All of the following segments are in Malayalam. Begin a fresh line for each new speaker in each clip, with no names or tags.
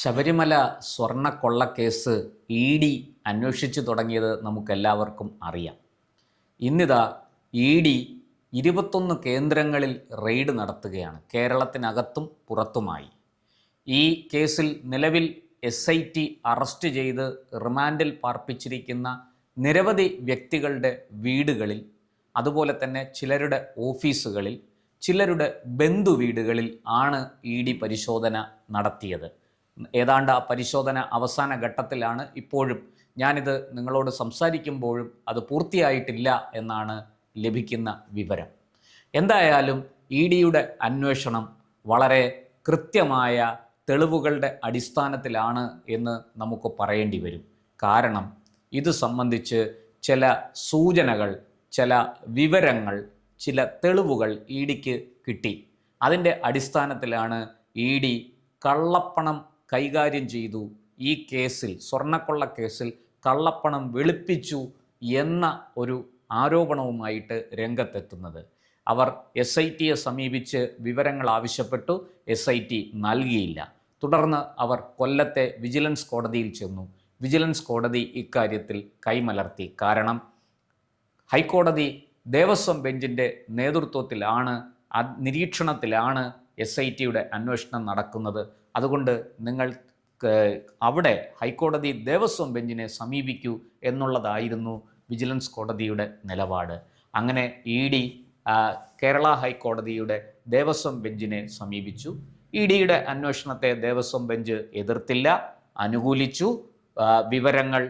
ശബരിമല സ്വർണ്ണക്കൊള്ളക്കേസ് ഇ ഡി അന്വേഷിച്ചു തുടങ്ങിയത് നമുക്കെല്ലാവർക്കും അറിയാം. ഇന്നിതാ ഇ ഡി 21 കേന്ദ്രങ്ങളിൽ റെയ്ഡ് നടത്തുകയാണ്, കേരളത്തിനകത്തും പുറത്തുമായി. ഈ കേസിൽ നിലവിൽ SIT അറസ്റ്റ് ചെയ്ത് റിമാൻഡിൽ പാർപ്പിച്ചിരിക്കുന്ന നിരവധി വ്യക്തികളുടെ വീടുകളിൽ, അതുപോലെ തന്നെ ചിലരുടെ ഓഫീസുകളിൽ, ചിലരുടെ ബന്ധുവീടുകളിൽ ആണ് ഇ ഡി പരിശോധന നടത്തിയത്. ഏതാണ്ട് ആ പരിശോധന അവസാന ഘട്ടത്തിലാണ്. ഇപ്പോഴും ഞാനിത് നിങ്ങളോട് സംസാരിക്കുമ്പോഴും അത് പൂർത്തിയായിട്ടില്ല എന്നാണ് ലഭിക്കുന്ന വിവരം. എന്തായാലും ഇ ഡിയുടെ അന്വേഷണം വളരെ കൃത്യമായ തെളിവുകളുടെ അടിസ്ഥാനത്തിലാണ് എന്ന് നമുക്ക് പറയേണ്ടി വരും. കാരണം ഇത് സംബന്ധിച്ച് ചില സൂചനകൾ, ചില വിവരങ്ങൾ, ചില തെളിവുകൾ ഇ ഡിക്ക് കിട്ടി. അതിൻ്റെ അടിസ്ഥാനത്തിലാണ് ഇ ഡി കള്ളപ്പണം കൈകാര്യം ചെയ്തു, ഈ കേസിൽ, സ്വർണ്ണക്കൊള്ള കേസിൽ കള്ളപ്പണം വെളുപ്പിച്ചു എന്ന ഒരു ആരോപണവുമായിട്ട് രംഗത്തെത്തുന്നത്. അവർ SITയെ സമീപിച്ച് വിവരങ്ങൾ ആവശ്യപ്പെട്ടു. SIT നൽകിയില്ല. തുടർന്ന് അവർ കൊല്ലത്തെ വിജിലൻസ് കോടതിയിൽ ചെന്നു. വിജിലൻസ് കോടതി ഇക്കാര്യത്തിൽ കൈമലർത്തി. കാരണം ഹൈക്കോടതി ദേവസ്വം ബെഞ്ചിൻ്റെ നേതൃത്വത്തിലാണ്, നിരീക്ഷണത്തിലാണ് SITയുടെ അന്വേഷണം നടക്കുന്നത്. അതുകൊണ്ട് നിങ്ങൾ അവിടെ ഹൈക്കോടതി ദേവസ്വം ബെഞ്ചിനെ സമീപിക്കൂ എന്നുള്ളതായിരുന്നു വിജിലൻസ് കോടതിയുടെ നിലപാട്. അങ്ങനെ ഇ ഡി കേരള ഹൈക്കോടതിയുടെ ദേവസ്വം ബെഞ്ചിനെ സമീപിച്ചു. ഇ ഡിയുടെ അന്വേഷണത്തെ ദേവസ്വം ബെഞ്ച് എതിർത്തില്ല, അനുകൂലിച്ചു. വിവരങ്ങൾ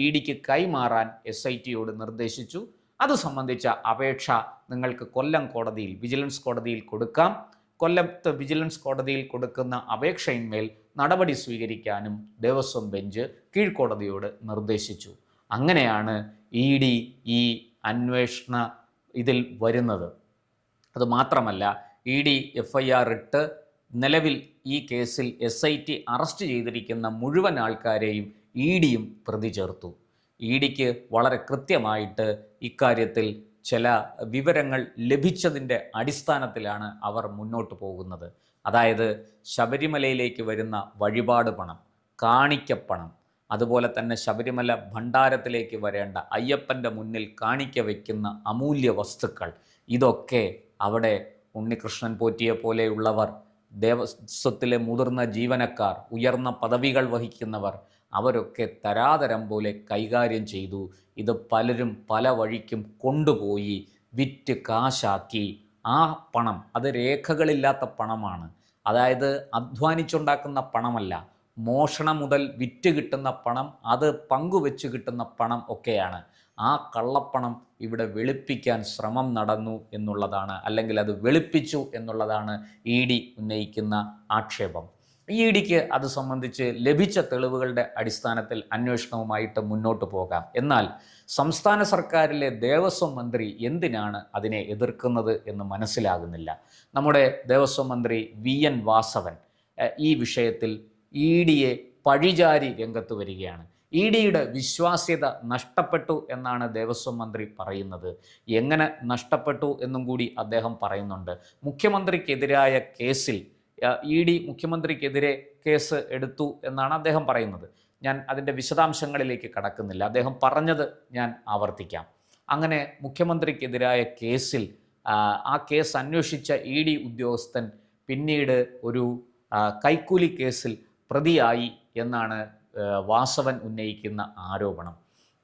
ഇ ഡിക്ക് കൈമാറാൻ SITയോട് നിർദ്ദേശിച്ചു. അത് സംബന്ധിച്ച അപേക്ഷ നിങ്ങൾക്ക് കൊല്ലം കോടതിയിൽ, വിജിലൻസ് കോടതിയിൽ കൊടുക്കാം. കൊല്ലത്ത് വിജിലൻസ് കോടതിയിൽ കൊടുക്കുന്ന അപേക്ഷയിന്മേൽ നടപടി സ്വീകരിക്കാനും ദേവസ്വം ബെഞ്ച് കീഴ്ക്കോടതിയോട് നിർദ്ദേശിച്ചു. അങ്ങനെയാണ് ഇ ഡി ഈ അന്വേഷണ ഇതിൽ വരുന്നത്. അതുമാത്രമല്ല, ഇ ഡി FIR ഇട്ട് നിലവിൽ ഈ കേസിൽ SIT അറസ്റ്റ് ചെയ്തിരിക്കുന്ന മുഴുവൻ ആൾക്കാരെയും ഇ ഡിയും പ്രതി ചേർത്തു. ഇ ഡിക്ക് വളരെ കൃത്യമായിട്ട് ഇക്കാര്യത്തിൽ ചില വിവരങ്ങൾ ലഭിച്ചതിൻ്റെ അടിസ്ഥാനത്തിലാണ് അവർ മുന്നോട്ട് പോകുന്നത്. അതായത് ശബരിമലയിലേക്ക് വരുന്ന വഴിപാട് പണം, കാണിക്കപ്പണം, അതുപോലെ തന്നെ ശബരിമല ഭണ്ഡാരത്തിലേക്ക് വരേണ്ട, അയ്യപ്പൻ്റെ മുന്നിൽ കാണിക്ക വയ്ക്കുന്ന അമൂല്യ വസ്തുക്കൾ, ഇതൊക്കെ അവിടെ ഉണ്ണികൃഷ്ണൻ പോറ്റിയെ പോലെയുള്ളവർ, ദേവസ്വത്തിലെ മുതിർന്ന ജീവനക്കാർ, ഉയർന്ന പദവികൾ വഹിക്കുന്നവർ, അവരൊക്കെ തരാതരം പോലെ കൈകാര്യം ചെയ്തു. ഇത് പലരും പല വഴിക്കും കൊണ്ടുപോയി വിറ്റ് കാശാക്കി. ആ പണം, അത് രേഖകളില്ലാത്ത പണമാണ്. അതായത് അധ്വാനിച്ചുണ്ടാക്കുന്ന പണമല്ല, മോഷണം മുതൽ വിറ്റ് കിട്ടുന്ന പണം, അത് പങ്കുവെച്ച് കിട്ടുന്ന പണം ഒക്കെയാണ്. ആ കള്ളപ്പണം ഇവിടെ വെളുപ്പിക്കാൻ ശ്രമം നടന്നു എന്നുള്ളതാണ്, അല്ലെങ്കിൽ അത് വെളുപ്പിച്ചു എന്നുള്ളതാണ് ഇ ഡി ഉന്നയിക്കുന്ന ആക്ഷേപം. ഇ ഡിക്ക് അത് സംബന്ധിച്ച് ലഭിച്ച തെളിവുകളുടെ അടിസ്ഥാനത്തിൽ അന്വേഷണവുമായിട്ട് മുന്നോട്ട് പോകാം. എന്നാൽ സംസ്ഥാന സർക്കാരിലെ ദേവസ്വം മന്ത്രി എന്തിനാണ് അതിനെ എതിർക്കുന്നത് എന്ന് മനസ്സിലാകുന്നില്ല. നമ്മുടെ ദേവസ്വം മന്ത്രി VN വാസവൻ ഈ വിഷയത്തിൽ ഇ ഡിയെ പഴിചാരി രംഗത്ത് വരികയാണ്. ഇ ഡിയുടെ വിശ്വാസ്യത നഷ്ടപ്പെട്ടു എന്നാണ് ദേവസ്വം മന്ത്രി പറയുന്നത്. എങ്ങനെ നഷ്ടപ്പെട്ടു എന്നും കൂടി അദ്ദേഹം പറയുന്നുണ്ട്. മുഖ്യമന്ത്രിക്കെതിരായ കേസിൽ ഇ ഡി മുഖ്യമന്ത്രിക്കെതിരെ കേസ് എടുത്തു എന്നാണ് അദ്ദേഹം പറയുന്നത്. ഞാൻ അതിൻ്റെ വിശദാംശങ്ങളിലേക്ക് കടക്കുന്നില്ല. അദ്ദേഹം പറഞ്ഞത് ഞാൻ ആവർത്തിക്കാം. അങ്ങനെ മുഖ്യമന്ത്രിക്കെതിരായ കേസിൽ ആ കേസ് അന്വേഷിച്ച ഇ ഡി ഉദ്യോഗസ്ഥൻ പിന്നീട് ഒരു കൈക്കൂലി കേസിൽ പ്രതിയായി എന്നാണ് വാസവൻ ഉന്നയിക്കുന്ന ആരോപണം.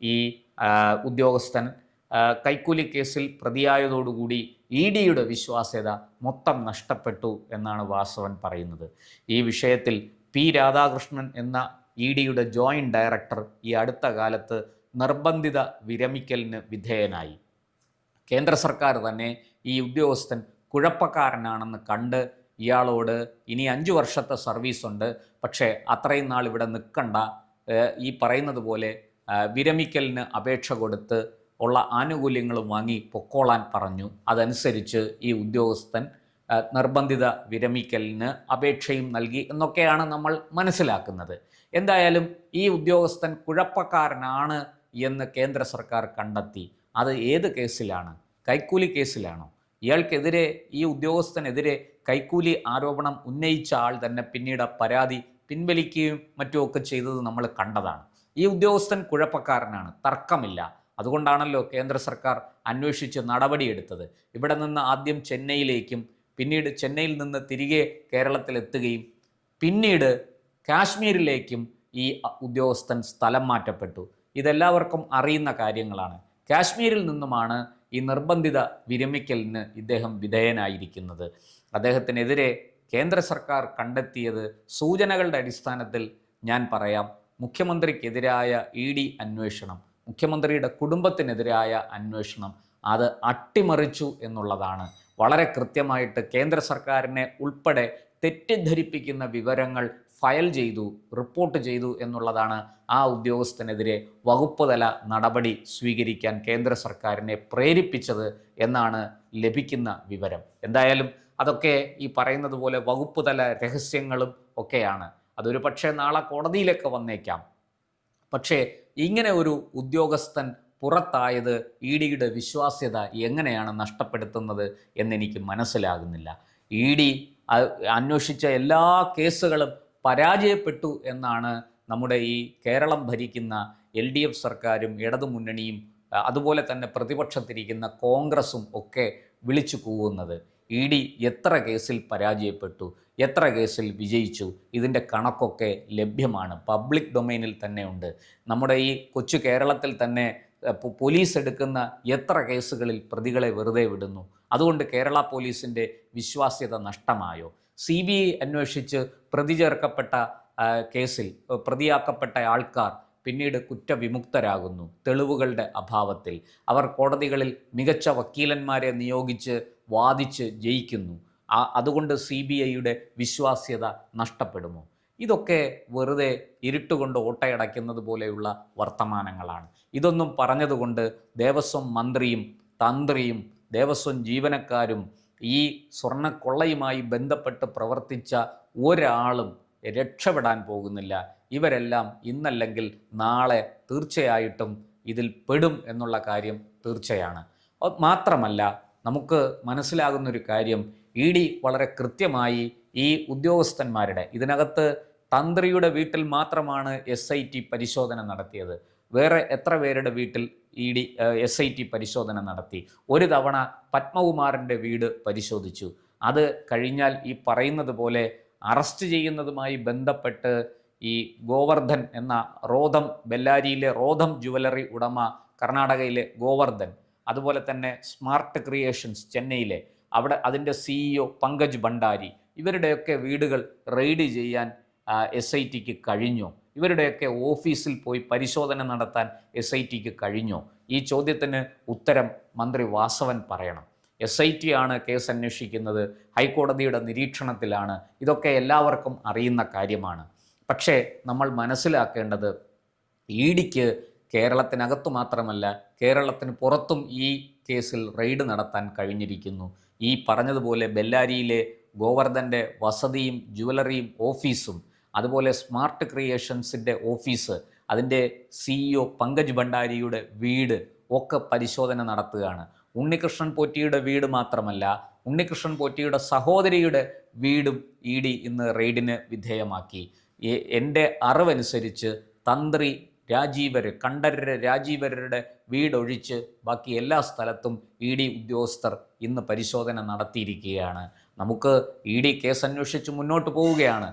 ഈ ഉദ്യോഗസ്ഥൻ കൈക്കൂലി കേസിൽ പ്രതിയായതോടുകൂടി ഇ ഡിയുടെ വിശ്വാസ്യത മൊത്തം നഷ്ടപ്പെട്ടു എന്നാണ് വാസവൻ പറയുന്നത്. ഈ വിഷയത്തിൽ P രാധാകൃഷ്ണൻ എന്ന ഇ ഡിയുടെ ജോയിൻറ്റ് ഡയറക്ടർ ഈ അടുത്ത കാലത്ത് നിർബന്ധിത വിരമിക്കലിന് വിധേയനായി. കേന്ദ്ര സർക്കാർ തന്നെ ഈ ഉദ്യോഗസ്ഥൻ കുഴപ്പക്കാരനാണെന്ന് കണ്ട് ഇയാളോട് ഇനി 5 വർഷത്തെ സർവീസുണ്ട്, പക്ഷേ അത്രയും നാൾ ഇവിടെ നിൽക്കണ്ട, ഈ പറയുന്നത് പോലെ വിരമിക്കലിന് അപേക്ഷ കൊടുത്ത് ഉള്ള ആനുകൂല്യങ്ങളും വാങ്ങി പൊക്കോളാൻ പറഞ്ഞു. അതനുസരിച്ച് ഈ ഉദ്യോഗസ്ഥൻ നിർബന്ധിത വിരമിക്കലിന് അപേക്ഷയും നൽകി എന്നൊക്കെയാണ് നമ്മൾ മനസ്സിലാക്കുന്നത്. എന്തായാലും ഈ ഉദ്യോഗസ്ഥൻ കുഴപ്പക്കാരനാണ് എന്ന് കേന്ദ്ര സർക്കാർ കണ്ടെത്തി. അത് ഏത് കേസിലാണ്? കൈക്കൂലി കേസിലാണോ? ഇയാൾക്കെതിരെ, ഈ ഉദ്യോഗസ്ഥനെതിരെ കൈക്കൂലി ആരോപണം ഉന്നയിച്ച ആൾ തന്നെ പിന്നീട് പരാതി പിൻവലിക്കുകയും മറ്റുമൊക്കെ ചെയ്തത് നമ്മൾ കണ്ടതാണ്. ഈ ഉദ്യോഗസ്ഥൻ കുഴപ്പക്കാരനാണ്, തർക്കമില്ല. അതുകൊണ്ടാണല്ലോ കേന്ദ്ര സർക്കാർ അന്വേഷിച്ച് നടപടിയെടുത്തത്. ഇവിടെ നിന്ന് ആദ്യം ചെന്നൈയിലേക്കും പിന്നീട് ചെന്നൈയിൽ നിന്ന് തിരികെ കേരളത്തിലെത്തുകയും പിന്നീട് കാശ്മീരിലേക്കും ഈ ഉദ്യോഗസ്ഥൻ സ്ഥലം മാറ്റപ്പെട്ടു. ഇതെല്ലാവർക്കും അറിയുന്ന കാര്യങ്ങളാണ്. കാശ്മീരിൽ നിന്നുമാണ് ഈ നിർബന്ധിത വിരമിക്കലിന് ഇദ്ദേഹം വിധേയനായിരിക്കുന്നത്. അദ്ദേഹത്തിനെതിരെ കേന്ദ്ര സർക്കാർ കണ്ടെത്തിയത് സൂചനകളുടെ അടിസ്ഥാനത്തിൽ ഞാൻ പറയാം, മുഖ്യമന്ത്രിക്കെതിരായ ED അന്വേഷണം, മുഖ്യമന്ത്രിയുടെ കുടുംബത്തിനെതിരായ അന്വേഷണം അത് അട്ടിമറിച്ചു എന്നുള്ളതാണ്. വളരെ കൃത്യമായിട്ട് കേന്ദ്ര സർക്കാരിനെ ഉൾപ്പെടെ തെറ്റിദ്ധരിപ്പിക്കുന്ന വിവരങ്ങൾ ഫയൽ ചെയ്തു, റിപ്പോർട്ട് ചെയ്തു എന്നുള്ളതാണ് ആ ഉദ്യോഗസ്ഥനെതിരെ വകുപ്പ് തല നടപടി സ്വീകരിക്കാൻ കേന്ദ്ര സർക്കാരിനെ പ്രേരിപ്പിച്ചത് എന്നാണ് ലഭിക്കുന്ന വിവരം. എന്തായാലും അതൊക്കെ ഈ പറയുന്നത് പോലെ വകുപ്പ് തല രഹസ്യങ്ങളും ഒക്കെയാണ്. അതൊരു പക്ഷേ നാളെ കോടതിയിലൊക്കെ വന്നേക്കാം. പക്ഷേ ഇങ്ങനെ ഒരു ഉദ്യോഗസ്ഥൻ പുറത്തായത് EDയുടെ വിശ്വാസ്യത എങ്ങനെയാണ് നഷ്ടപ്പെടുത്തുന്നത് എന്നെനിക്ക് മനസ്സിലാകുന്നില്ല. ED അന്വേഷിച്ച എല്ലാ കേസുകളും പരാജയപ്പെട്ടു എന്നാണ് നമ്മുടെ ഈ കേരളം ഭരിക്കുന്ന LDF സർക്കാരും ഇടതുമുന്നണിയും അതുപോലെ തന്നെ പ്രതിപക്ഷത്തിരിക്കുന്ന കോൺഗ്രസും ഒക്കെ വിളിച്ചു കൂവുന്നത്. ED എത്ര കേസിൽ പരാജയപ്പെട്ടു, എത്ര കേസിൽ വിജയിച്ചു, ഇതിൻ്റെ കണക്കൊക്കെ ലഭ്യമാണ്, പബ്ലിക് ഡൊമൈനിൽ തന്നെ ഉണ്ട്. നമ്മുടെ ഈ കൊച്ചു കേരളത്തിൽ തന്നെ പോലീസ് എടുക്കുന്ന എത്ര കേസുകളിൽ പ്രതികളെ വെറുതെ വിടുന്നു. അതുകൊണ്ട് കേരള പോലീസിൻ്റെ വിശ്വാസ്യത നഷ്ടമായോ? CBI അന്വേഷിച്ച് പ്രതി ചേർക്കപ്പെട്ട കേസിൽ പ്രതിയാക്കപ്പെട്ട ആൾക്കാർ പിന്നീട് കുറ്റവിമുക്തരാകുന്നു തെളിവുകളുടെ അഭാവത്തിൽ. അവർ കോടതികളിൽ മികച്ച വക്കീലന്മാരെ നിയോഗിച്ച് വാദിച്ച് ജയിക്കുന്നു. അതുകൊണ്ട് CBIയുടെ വിശ്വാസ്യത നഷ്ടപ്പെടുമോ? ഇതൊക്കെ വെറുതെ ഇരുട്ടുകൊണ്ട് ഓട്ടയടയ്ക്കുന്നത് പോലെയുള്ള വർത്തമാനങ്ങളാണ്. ഇതൊന്നും പറഞ്ഞതുകൊണ്ട് ദേവസ്വം മന്ത്രിയും തന്ത്രിയും ദേവസ്വം ജീവനക്കാരും ഈ സ്വർണ്ണക്കൊള്ളയുമായി ബന്ധപ്പെട്ട് പ്രവർത്തിച്ച ഒരാളും രക്ഷപ്പെടാൻ പോകുന്നില്ല. ഇവരെല്ലാം ഇന്നല്ലെങ്കിൽ നാളെ തീർച്ചയായിട്ടും ഇതിൽ പെടും എന്നുള്ള കാര്യം തീർച്ചയാണ്. മാത്രമല്ല, നമുക്ക് മനസ്സിലാകുന്നൊരു കാര്യം, ED വളരെ കൃത്യമായി ഈ ഉദ്യോഗസ്ഥന്മാരുടെ, ഇതിനകത്ത് തന്ത്രിയുടെ വീട്ടിൽ മാത്രമാണ് SIT പരിശോധന നടത്തിയത്. വേറെ എത്ര പേരുടെ വീട്ടിൽ ED SIT പരിശോധന നടത്തി? ഒരു തവണ പത്മകുമാറിൻ്റെ വീട് പരിശോധിച്ചു. അത് കഴിഞ്ഞാൽ ഈ പറയുന്നത് പോലെ അറസ്റ്റ് ചെയ്യുന്നതുമായി ബന്ധപ്പെട്ട് ഈ ഗോവർദ്ധൻ എന്ന റോധം, ബെല്ലാരിയിലെ റോധം ജുവലറി ഉടമ, കർണാടകയിലെ ഗോവർദ്ധൻ, അതുപോലെ തന്നെ സ്മാർട്ട് ക്രിയേഷൻസ് ചെന്നൈയിലെ അതിൻ്റെ CEO പങ്കജ് ഭണ്ഡാരി, ഇവരുടെയൊക്കെ വീടുകൾ റെയ്ഡ് ചെയ്യാൻ SITക്ക് കഴിഞ്ഞോ? ഇവരുടെയൊക്കെ ഓഫീസിൽ പോയി പരിശോധന നടത്താൻ SITക്ക് കഴിഞ്ഞോ? ഈ ചോദ്യത്തിന് ഉത്തരം മന്ത്രി വാസവൻ പറയണം. SIT ആണ് കേസ് അന്വേഷിക്കുന്നത്, ഹൈക്കോടതിയുടെ നിരീക്ഷണത്തിലാണ്. ഇതൊക്കെ എല്ലാവർക്കും അറിയുന്ന കാര്യമാണ്. പക്ഷേ നമ്മൾ മനസ്സിലാക്കേണ്ടത്, EDക്ക് കേരളത്തിനകത്തു മാത്രമല്ല കേരളത്തിന് പുറത്തും ഈ കേസിൽ റെയ്ഡ് നടത്താൻ കഴിഞ്ഞിരിക്കുന്നു. ഈ പറഞ്ഞതുപോലെ ബെല്ലാരിയിലെ ഗോവർദ്ധൻ്റെ വസതിയും ജുവലറിയും ഓഫീസും, അതുപോലെ സ്മാർട്ട് ക്രിയേഷൻസിൻ്റെ ഓഫീസ്, അതിൻ്റെ CEO പങ്കജ് ഭണ്ഡാരിയുടെ വീട് ഒക്കെ പരിശോധന നടത്തുകയാണ്. ഉണ്ണികൃഷ്ണൻ പോറ്റിയുടെ വീട് മാത്രമല്ല, ഉണ്ണികൃഷ്ണൻ പോറ്റിയുടെ സഹോദരിയുടെ വീടും ED ഇന്ന് റെയ്ഡിന് വിധേയമാക്കി. എൻ്റെ അറിവനുസരിച്ച് തന്ത്രി രാജീവര്, കണ്ഠരര് രാജീവരുടെ വീടൊഴിച്ച് ബാക്കി എല്ലാ സ്ഥലത്തും ED ഉദ്യോഗസ്ഥർ ഇന്ന് പരിശോധന നടത്തിയിരിക്കുകയാണ്. നമുക്ക് ED കേസ് അന്വേഷിച്ച് മുന്നോട്ട് പോവുകയാണ്.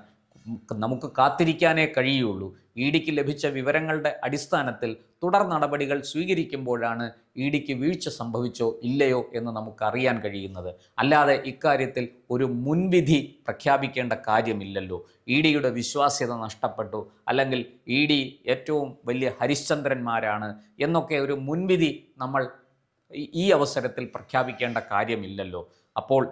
നമുക്ക് കാത്തിരിക്കാനേ കഴിയുള്ളൂ. EDക്ക് ലഭിച്ച വിവരങ്ങളുടെ അടിസ്ഥാനത്തിൽ തുടർ നടപടികൾ സ്വീകരിക്കുമ്പോഴാണ് EDക്ക് വീഴ്ച സംഭവിച്ചോ ഇല്ലയോ എന്ന് നമുക്കറിയാൻ കഴിയുന്നത്. അല്ലാതെ ഇക്കാര്യത്തിൽ ഒരു മുൻവിധി പ്രഖ്യാപിക്കേണ്ട കാര്യമില്ലല്ലോ. EDയുടെ വിശ്വാസ്യത നഷ്ടപ്പെട്ടു, അല്ലെങ്കിൽ ED ഏറ്റവും വലിയ ഹരിശ്ചന്ദ്രന്മാരാണ് എന്നൊക്കെ ഒരു മുൻവിധി നമ്മൾ ഈ അവസരത്തിൽ പ്രഖ്യാപിക്കേണ്ട കാര്യമില്ലല്ലോ. അപ്പോൾ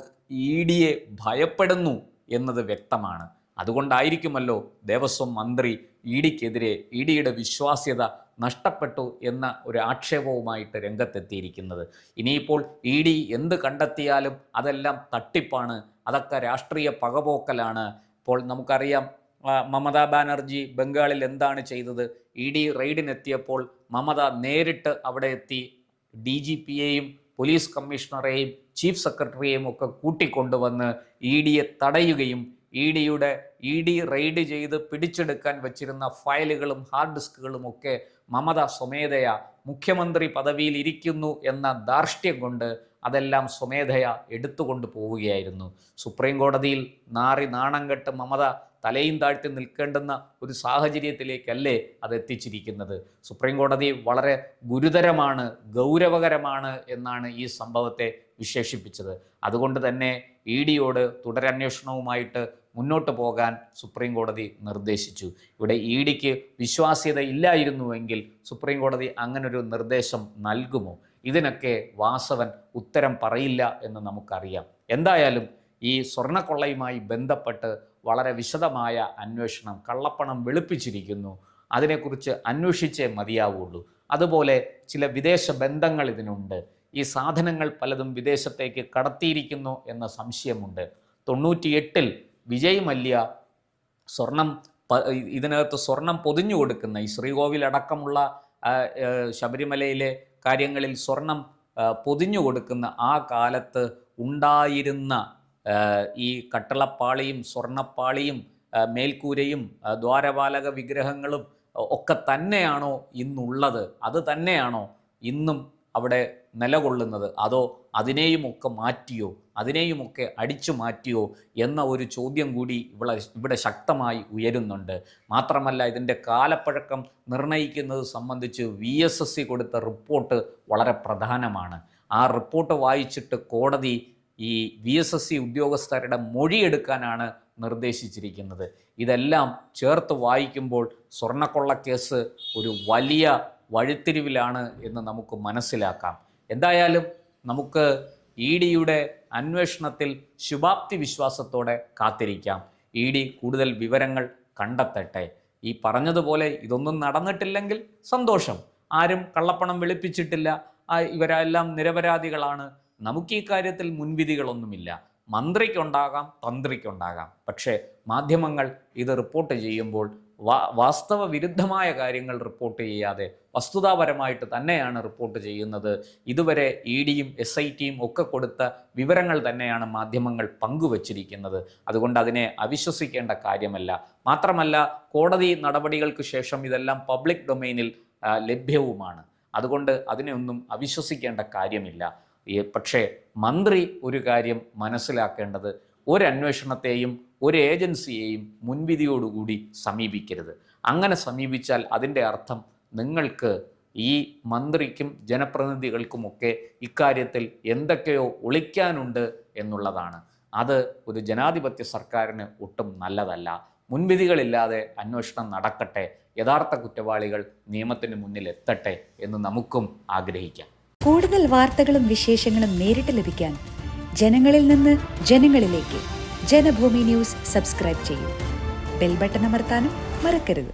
EDയെ ഭയപ്പെടുന്നു എന്നത് വ്യക്തമാണ്. അതുകൊണ്ടായിരിക്കുമല്ലോ ദേവസ്വം മന്ത്രി EDക്കെതിരെ EDയുടെ വിശ്വാസ്യത നഷ്ടപ്പെട്ടു എന്ന ഒരു ആക്ഷേപവുമായിട്ട് രംഗത്തെത്തിയിരിക്കുന്നത്. ഇനിയിപ്പോൾ ED എന്ത് കണ്ടെത്തിയാലും അതെല്ലാം തട്ടിപ്പാണ്, അതൊക്കെ രാഷ്ട്രീയ പകപോക്കലാണ്. ഇപ്പോൾ നമുക്കറിയാം, മമതാ ബാനർജി ബംഗാളിൽ എന്താണ് ചെയ്തത്? ED റെയ്ഡിനെത്തിയപ്പോൾ മമത നേരിട്ട് അവിടെ എത്തി DGPയെയും പോലീസ് കമ്മീഷണറെയും ചീഫ് സെക്രട്ടറിയെയും ഒക്കെ കൂട്ടിക്കൊണ്ടുവന്ന് EDയെ തടയുകയും ഇ ഡി റെയ്ഡ് ചെയ്ത് പിടിച്ചെടുക്കാൻ വച്ചിരുന്ന ഫയലുകളും ഹാർഡ് ഡിസ്കുകളും ഒക്കെ മമത സ്വമേധയ മുഖ്യമന്ത്രി പദവിയിൽ ഇരിക്കുന്നു എന്ന ധാർഷ്ട്യം കൊണ്ട് അതെല്ലാം സ്വമേധയ എടുത്തുകൊണ്ട് പോവുകയായിരുന്നു. സുപ്രീം കോടതിയിൽ നാണം കെട്ട് മമത തലയും താഴ്ത്തി നിൽക്കേണ്ടുന്ന ഒരു സാഹചര്യത്തിലേക്കല്ലേ അത് എത്തിച്ചിരിക്കുന്നത്. സുപ്രീം കോടതി വളരെ ഗുരുതരമാണ്, ഗൗരവകരമാണ് എന്നാണ് ഈ സംഭവത്തെ വിശേഷിപ്പിച്ചത്. അതുകൊണ്ട് തന്നെ ഇ ഡിയോട് തുടരന്വേഷണവുമായിട്ട് മുന്നോട്ട് പോകാൻ സുപ്രീം കോടതി നിർദ്ദേശിച്ചു. ഇവിടെ ഇ ഡിക്ക് വിശ്വാസ്യത ഇല്ലായിരുന്നുവെങ്കിൽ സുപ്രീം കോടതി അങ്ങനൊരു നിർദ്ദേശം നൽകുമോ? ഇതിനൊക്കെ വാസവൻ ഉത്തരം പറയില്ല എന്ന് നമുക്കറിയാം. എന്തായാലും ഈ സ്വർണ്ണക്കൊള്ളയുമായി ബന്ധപ്പെട്ട് വളരെ വിശദമായ അന്വേഷണം, കള്ളപ്പണം വെളുപ്പിച്ചിരിക്കുന്നു, അതിനെക്കുറിച്ച് അന്വേഷിച്ചേ മതിയാവുള്ളൂ. അതുപോലെ ചില വിദേശ ബന്ധങ്ങൾ ഇതിനുണ്ട്. ഈ സാധനങ്ങൾ പലതും വിദേശത്തേക്ക് കടത്തിയിരിക്കുന്നു എന്ന സംശയമുണ്ട്. 98-ൽ വിജയ് മല്യ ഇതിനകത്ത് സ്വർണം പൊതിഞ്ഞു കൊടുക്കുന്ന, ഈ ശ്രീകോവിൽ അടക്കമുള്ള ശബരിമലയിലെ കാര്യങ്ങളിൽ സ്വർണം പൊതിഞ്ഞു കൊടുക്കുന്ന ആ കാലത്ത് ഉണ്ടായിരുന്ന ഈ കട്ടളപ്പാളിയും സ്വർണ്ണപ്പാളിയും മേൽക്കൂരയും ദ്വാരപാലക വിഗ്രഹങ്ങളും ഒക്കെ തന്നെയാണോ ഇന്നുള്ളത്? അത് തന്നെയാണോ ഇന്നും അവിടെ നിലകൊള്ളുന്നത്? അതോ അതിനെയുമൊക്കെ മാറ്റിയോ, അതിനെയുമൊക്കെ അടിച്ചു മാറ്റിയോ എന്ന ഒരു ചോദ്യം കൂടി ഇവിടെ ശക്തമായി ഉയരുന്നുണ്ട്. മാത്രമല്ല, ഇതിൻ്റെ കാലപ്പഴക്കം നിർണ്ണയിക്കുന്നത് സംബന്ധിച്ച് VSSC കൊടുത്ത റിപ്പോർട്ട് വളരെ പ്രധാനമാണ്. ആ റിപ്പോർട്ട് വായിച്ചിട്ട് കോടതി ഈ VSSC ഉദ്യോഗസ്ഥരുടെ മൊഴിയെടുക്കാനാണ് നിർദ്ദേശിച്ചിരിക്കുന്നത്. ഇതെല്ലാം ചേർത്ത് വായിക്കുമ്പോൾ സ്വർണ്ണക്കൊള്ളക്കേസ് ഒരു വലിയ വഴിത്തിരിവിലാണ് എന്ന് നമുക്ക് മനസ്സിലാക്കാം. എന്തായാലും നമുക്ക് ഇ ഡിയുടെ അന്വേഷണത്തിൽ ശുഭാപ്തി വിശ്വാസത്തോടെ കാത്തിരിക്കാം. ഇ ഡി കൂടുതൽ വിവരങ്ങൾ കണ്ടെത്തട്ടെ. ഈ പറഞ്ഞതുപോലെ ഇതൊന്നും നടന്നിട്ടില്ലെങ്കിൽ സന്തോഷം. ആരും കള്ളപ്പണം വെളുപ്പിച്ചിട്ടില്ല, ഇവരെല്ലാം നിരപരാധികളാണ്. നമുക്ക് ഈ കാര്യത്തിൽ മുൻവിധികളൊന്നുമില്ല. മന്ത്രിക്കുണ്ടാകാം, തന്ത്രിക്കുണ്ടാകാം. പക്ഷേ മാധ്യമങ്ങൾ ഇത് റിപ്പോർട്ട് ചെയ്യുമ്പോൾ വാസ്തവ വിരുദ്ധമായ കാര്യങ്ങൾ റിപ്പോർട്ട് ചെയ്യാതെ വസ്തുതാപരമായിട്ട് തന്നെയാണ് റിപ്പോർട്ട് ചെയ്യുന്നത്. ഇതുവരെ ഇ ഡിയും SITയും ഒക്കെ കൊടുത്ത വിവരങ്ങൾ തന്നെയാണ് മാധ്യമങ്ങൾ പങ്കുവച്ചിരിക്കുന്നത്. അതുകൊണ്ട് അതിനെ അവിശ്വസിക്കേണ്ട കാര്യമല്ല. മാത്രമല്ല, കോടതി നടപടികൾക്ക് ശേഷം ഇതെല്ലാം പബ്ലിക് ഡൊമൈനിൽ ലഭ്യവുമാണ്. അതുകൊണ്ട് അതിനെ ഒന്നും അവിശ്വസിക്കേണ്ട കാര്യമില്ല. പക്ഷേ മന്ത്രി ഒരു കാര്യം മനസ്സിലാക്കേണ്ടത്, ഒരു അന്വേഷണത്തെയും ഒരു ഏജൻസിയെയും മുൻവിധിയോടുകൂടി സമീപിക്കരുത്. അങ്ങനെ സമീപിച്ചാൽ അതിൻ്റെ അർത്ഥം നിങ്ങൾക്ക്, ഈ മന്ത്രിക്കും ജനപ്രതിനിധികൾക്കുമൊക്കെ ഇക്കാര്യത്തിൽ എന്തൊക്കെയോ ഒളിക്കാനുണ്ട് എന്നുള്ളതാണ്. അത് ഒരു ജനാധിപത്യ സർക്കാരിന് ഒട്ടും നല്ലതല്ല. മുൻവിധികളില്ലാതെ അന്വേഷണം നടക്കട്ടെ, യഥാർത്ഥ കുറ്റവാളികൾ നിയമത്തിന് മുന്നിൽ എത്തട്ടെ എന്ന് നമുക്കും ആഗ്രഹിക്കാം.
കൂടുതൽ വാർത്തകളും വിശേഷങ്ങളും നേരിട്ട് ലഭിക്കാൻ ജനങ്ങളിൽ നിന്ന് ജനങ്ങളിലേക്ക് ജനഭൂമി ന്യൂസ് സബ്സ്ക്രൈബ് ചെയ്യൂ. ബെൽ ബട്ടൺ അമർത്താനും മറക്കരുത്.